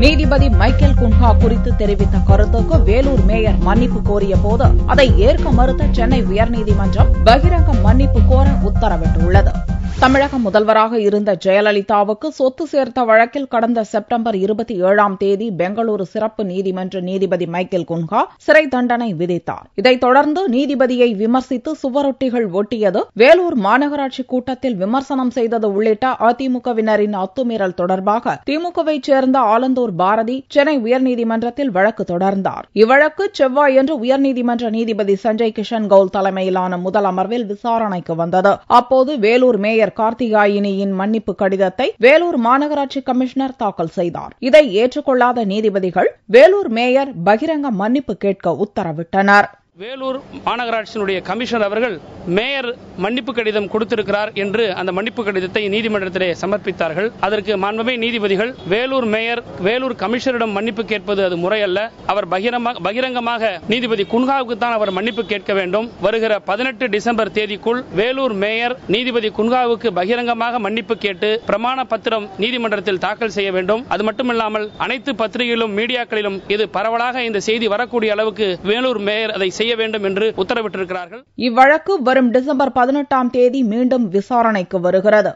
நீதிபதி மைக்கேல் குன்ஹா குறித்து தெரிவித்த கருத்துக்கு வேலூர் மேயர் மன்னிப்பு கோரிய போது அதை ஏற்க மறுத்த சென்னை உயர்நீதிமன்றம் பகிரங்க மன்னிப்பு கோர உத்தரவிட்டுள்ளது. தமிழக முதல்வராக இருந்த ஜெயலலிதாவுக்கு சொத்து சேர்த்த வழக்கில் கடந்த செப்டம்பர் 27ஆம் தேதி பெங்களூரு சிறப்பு நீதிமன்ற நீதிபதி மைக்கேல் குன்ஹா சிறை தண்டனை விதித்தார். இதைத் தொடர்ந்து நீதிபதியை விமர்சித்து சுவரொட்டிகள் ஒட்டியது, வேலூர் மாநகராட்சி கூட்டத்தில் விமர்சனம் செய்தது உள்ளிட்ட அதிமுகவினரின் அத்துமீறல் தொடர்பாக திமுகவைச் சேர்ந்த ஆலந்தூர் பாரதி சென்னை உயர்நீதிமன்றத்தில் வழக்கு தொடர்ந்தார். இவ்வழக்கு செவ்வாயன்று உயர்நீதிமன்ற நீதிபதி சஞ்சய் கிஷன் கவுல் தலைமையிலான முதல் அமர்வில் விசாரணைக்கு வந்தது. அப்போது வேலூர் மேயர் கார்த்திகாயினியின் மன்னிப்பு கடிதத்தை வேலூர் மாநகராட்சி கமிஷனர் தாக்கல் செய்தார். இதை ஏற்றுக்கொள்ளாத நீதிபதிகள் வேலூர் மேயர் பகிரங்க மன்னிப்பு கேட்க உத்தரவிட்டனர். வேலூர் மாநகராட்சியினுடைய கமிஷனர் அவர்கள் மேயர் மன்னிப்பு கடிதம் கொடுத்திருக்கிறார் என்று அந்த மன்னிப்பு கடிதத்தை நீதிமன்றத்திலே சமர்ப்பித்தார்கள். அதற்கு மாண்புமிகு நீதிபதிகள் வேலூர் மேயர் வேலூர் கமிஷனரிடம் மன்னிப்பு கேட்பது அது முறையல்ல, அவர் பகிரங்கமாக நீதிபதி குன்ஹாவுக்கு தான் அவர் மன்னிப்பு கேட்க வேண்டும். வருகிற 18 டிசம்பர் தேதிக்குள் வேலூர் மேயர் நீதிபதி குன்ஹாவுக்கு பகிரங்கமாக மன்னிப்பு கேட்டு பிரமாண பத்திரம் நீதிமன்றத்தில் தாக்கல் செய்ய வேண்டும். அது மட்டுமில்லாமல் அனைத்து பத்திரிகைகளிலும் மீடியாக்களிலும் இது பரவலாக இந்த செய்தி வரக்கூடிய அளவுக்கு வேலூர் மேயர் அதை செய்ய வேண்டும் என்று உத்தரவிட்டிருக்கிறார்கள். இவ்வழக்கு வரும் டிசம்பர் 18ஆம் தேதி மீண்டும் விசாரணைக்கு வருகிறது.